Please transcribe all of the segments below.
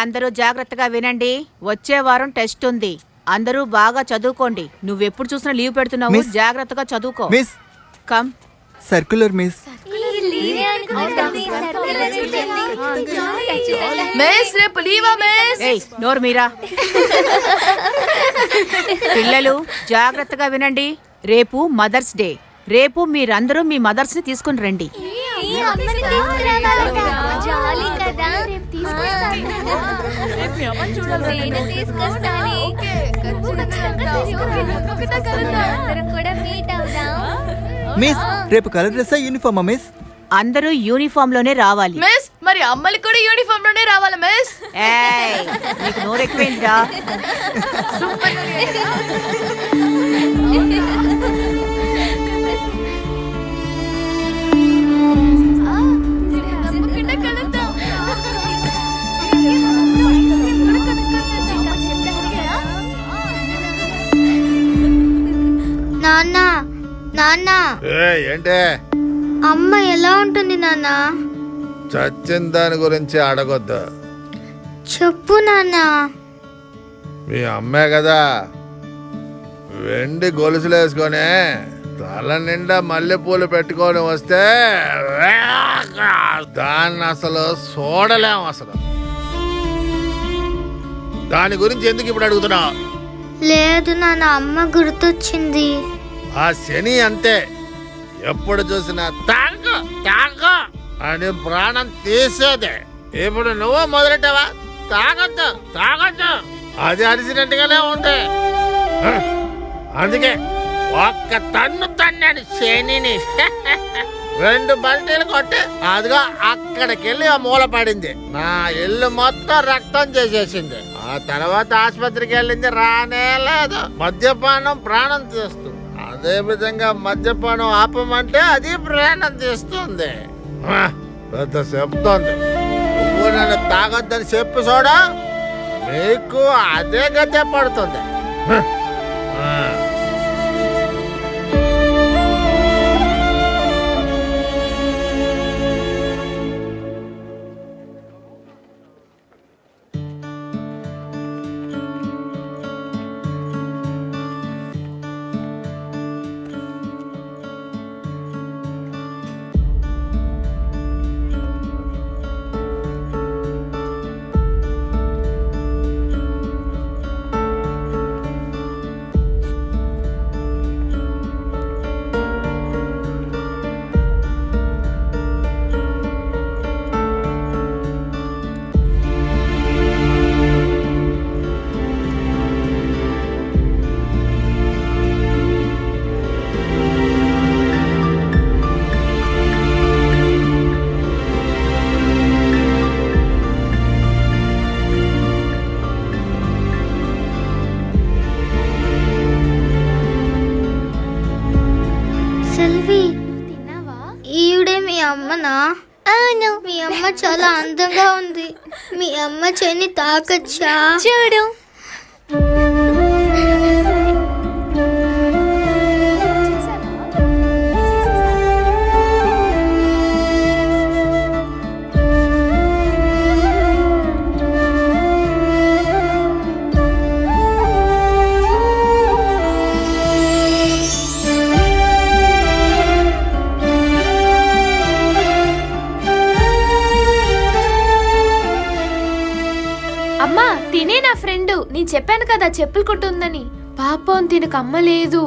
అందరూ జాగ్రత్తగా వినండి. వచ్చే వారం టెస్ట్ ఉంది. అందరూ బాగా చదువుకోండి. నువ్వెప్పుడు చూసినా లీవ్ పెడుతున్నావు. మిస్. జాగ్రత్తగా చదువుకో. Miss come. Circular miss. నోరు మీరా. పిల్లలు జాగ్రత్తగా వినండి. రేపు మదర్స్ డే. రేపు మీరందరూ మీ మదర్స్ ని తీసుకుని రండి. మిస్ రేపు కలర్ డ్రెస్ యూనిఫామా మిస్? అందరూ యూనిఫామ్ లోనే రావాలి. మిస్ మరి అమ్మలు కూడా యూనిఫామ్ లోనే రావాలి మిస్. నీకు నోరెక్కువేంటా? నాన్న నాన్న ఏంటే అమ్మ ఎలా ఉంటుంది నాన్న? చచ్చిన దాని గురించి అడగొద్దు. చెప్పు నాన్న. మీ అమ్మే కదా వెండి గొలుసులు వేసుకొని తల నిండా మల్లెపూలు పెట్టుకొని వస్తే దాన్ని అసలు చూడలేం. అసలు దాని గురించి ఎందుకు ఇప్పుడు అడుగుతున్నావు? లేదు నాన్న, అమ్మ గుర్తొచ్చింది. ఆ శని అంతే, ఎప్పుడు చూసినా తాగు తాగు అని ప్రాణం తీసేదే. ఇప్పుడు నువ్వు మొదలెట్టావా? తాగొద్దు తాగొద్దు, అది అరిసినట్టుగానే ఉంది. అందుకే ఒక్క తన్ను తన్నాడు శనిని. 2 బల్టీలు కొట్టి అదిగా అక్కడికెళ్ళి ఆ మూల పడింది. నా ఇల్లు మొత్తం రక్తం చేసేసింది. ఆ తర్వాత ఆసుపత్రికి వెళ్ళింది, రానే లేదు. మద్యపానం ప్రాణం తీస్తుంది. అదే విధంగా మద్యపానం ఆపమంటే అది ప్రాణం తీస్తుంది. పెద్ద చెప్తోంది. నువ్వు నన్ను తాగొద్దని చెప్పి చూడా, మీకు అదే గతే పడుతుంది. ఈవిడే మీ అమ్మనా? అవును, మీ అమ్మ చాలా అందంగా ఉంది. మీ అమ్మ చెయ్యిని తాకచ్చా? చూడు. అమ్మా తినే నా ఫ్రెండ్. నేను చెప్పాను కదా చెప్పులు కొట్టుందని. పాపం తినకు అమ్మ లేదు.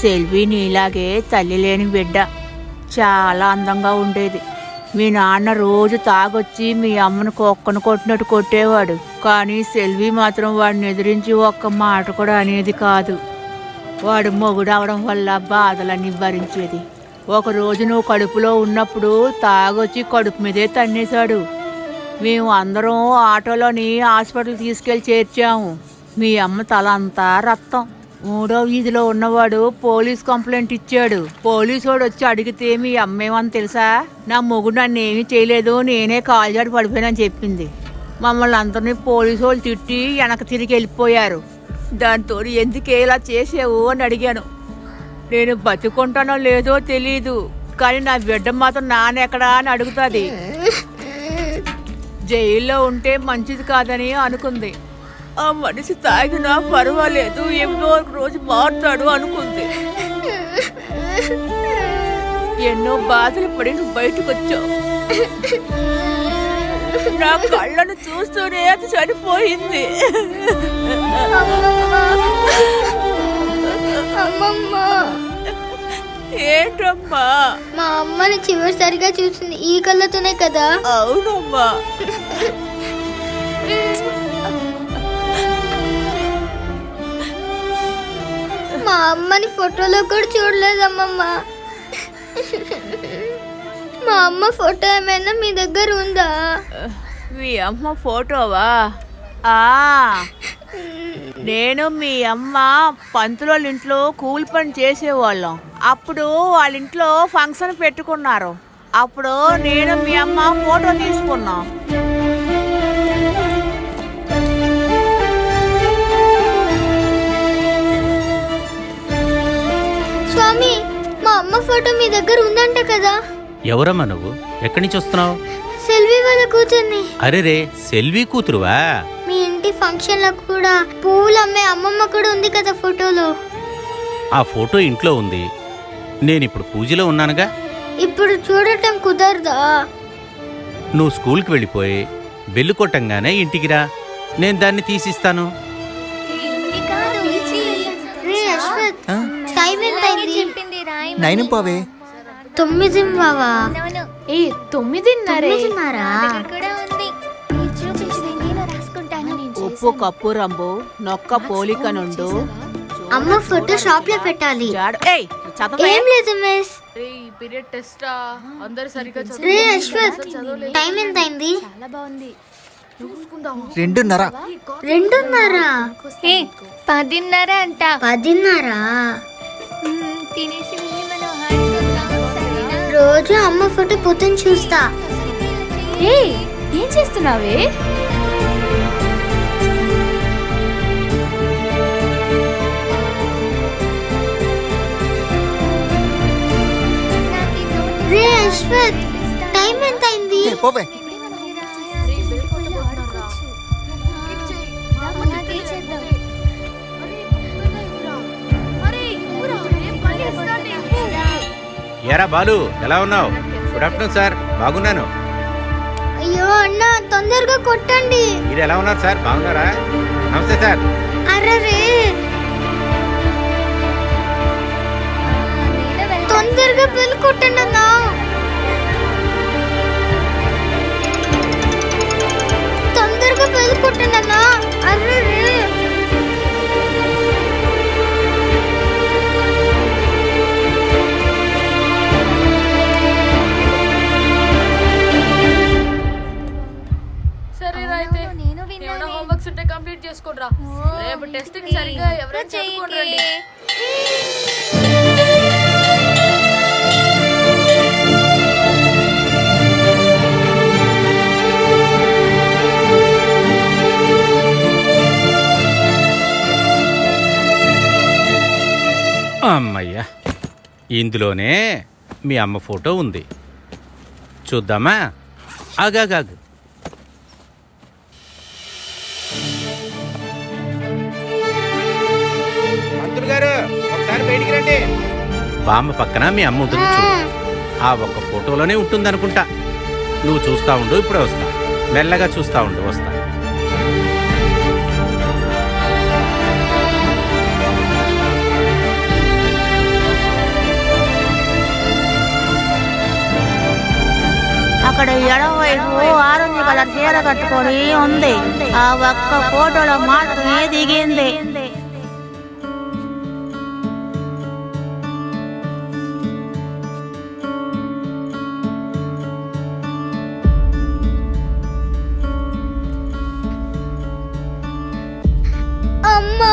సెల్వి నీలాగే తల్లి లేని బిడ్డ. చాలా అందంగా ఉండేది. మీ నాన్న రోజు తాగొచ్చి మీ అమ్మను కుక్కను కొట్టినట్టు కొట్టేవాడు. కానీ సెల్వి మాత్రం వాడిని ఎదిరించి ఒక్క మాట కూడా అనేది కాదు. వాడు మొగుడవడం వల్ల బాధలన్నీ భరించేది. ఒకరోజు నువ్వు కడుపులో ఉన్నప్పుడు తాగొచ్చి కడుపు మీదే తన్నేశాడు. మేము అందరం ఆటోలోని హాస్పిటల్ తీసుకెళ్లి చేర్చాము. మీ అమ్మ తల అంతా రక్తం. 3వ వీధిలో ఉన్నవాడు పోలీస్ కంప్లైంట్ ఇచ్చాడు. పోలీసోడు వచ్చి అడిగితే మీ అమ్మేమని తెలుసా? నా మొగుడు నన్ను ఏమీ చేయలేదు, నేనే కాలుజాడి పడిపోయానని చెప్పింది. మమ్మల్ని అందరినీ పోలీసు వాళ్ళు తిట్టి వెనక తిరిగి వెళ్ళిపోయారు. దాంతో ఎందుకే ఇలా చేసావు అని అడిగాను. నేను బతుకుంటానో లేదో తెలీదు, కానీ నా బిడ్డ మాత్రం నాన్నెక్కడా అని అడుగుతుంది. జైల్లో ఉంటే మంచిది కాదని అనుకుంది. ఆ మనిషి తాగినా పర్వాలేదు, ఎన్నో రోజు మారుతాడు అనుకుంది. ఎన్నో బాధలు పడి నువ్వు బయటకు వచ్చావు. నా కళ్ళను చూస్తూనే అది చనిపోయింది. అమ్మమ్మ, ఏంటమ్మా? మా అమ్మని చివరిసారిగా చూసింది ఈ కళ్ళతోనే కదా? అవునమ్మా. మా అమ్మని ఫోటోలో కూడా చూడలేదమ్మమ్మ. మా అమ్మ ఫోటో ఏమైనా మీ దగ్గర ఉందా? మీ అమ్మ ఫోటోవా? నేను మీ అమ్మ పంతులోళ్ళ ఇంట్లో కూలి పని చేసేవాళ్ళం. అప్పుడు వాళ్ళ ఇంట్లో ఫంక్షన్ పెట్టుకున్నారు. అప్పుడు నేను మీ అమ్మ ఫోటో తీసుకున్నాం. స్వామి, మా అమ్మ ఫోటో మీ దగ్గర ఉందంట కదా? ఎవరమ్మా నువ్వు? ఎక్కడి నుంచి వస్తున్నావు? సెల్వి వాళ్ళ కూతుర్ని. అరే రే, సెల్వి కూతురువా? మీ ఇంటి ఫంక్షన్ లో కూడా పువ్వులు అమ్మే అమ్మమ్మ కూడా ఉంది కదా ఫోటోలో. ఆ ఫోటో ఇంట్లో ఉంది. నేనిప్పుడు పూజలో ఉన్నానుగా. ఇప్పుడు చూడటం కుదరదా? నువ్వు స్కూల్కి వెళ్ళిపోయి బెల్లు కొట్టంగానే ఇంటికి రా, నేను దాన్ని తీసిస్తాను. రే అశ్వత్, టైం ఎంత అయింది? 9 పావే. 9 బావా? ఏ 9:30? 9:30? ఉప్పు కప్పు రంబు నొక్క పోలిక నుండు. అమ్మ ఫోటో షాప్ లో పెట్టాలి. ఏం లేదు మిస్. రే అశ్వత్, టైం ఎంత అయింది? 2:30. 2:30? 10:30 అంట. 10:30? తినేసి వెళ్ళి మనం ఆడుకుందాం, సరేనా? రోజు అమ్మ ఫోటో పొద్దున్న చూస్తా. ఏం చేస్తున్నావే? రే అశ్వత్, టైం ఎంత అయింది? పోవే. ఎరా బాలు, ఎలా ఉన్నావు? Good afternoon sir. బాగున్నాను. అయ్యో అన్న, తొందరగా కొట్టండి. మీరు ఎలా ఉన్నారు సార్? బాగున్నారా? నమస్తే సార్. అరే, తొందరగా బెల్ కొట్టండి అన్నా. తొందరగా బెల్ కొట్టండి అన్నా. అరే, హోంవర్క్స్ ఉంటే కంప్లీట్ చేసుకోండిరా. రేపు టెస్టింగ్ సరిగా ఎవరైనా చదువుకోండి. అమ్మయ్యా, ఇందులోనే మీ అమ్మ ఫోటో ఉంది. చూద్దామా? ఆగాగాగు. మంత్రులు గారు, ఒకసారి బయటికి రండి. బామ్మ పక్కన మీ అమ్మ ఉంటుంది చూడు. ఆ ఒక్క ఫోటోలోనే ఉంటుంది అనుకుంటా. నువ్వు చూస్తా ఉండు, ఇప్పుడే వస్తా. మెల్లగా చూస్తా ఉండు, వస్తా. అక్కడ ఎడమవైపు ఆరెంజ్ కలర్ చీర కట్టుకొని ఉంది. ఆ ఒక్క ఫోటోలో మాత్రమే దిగింది. అమ్మా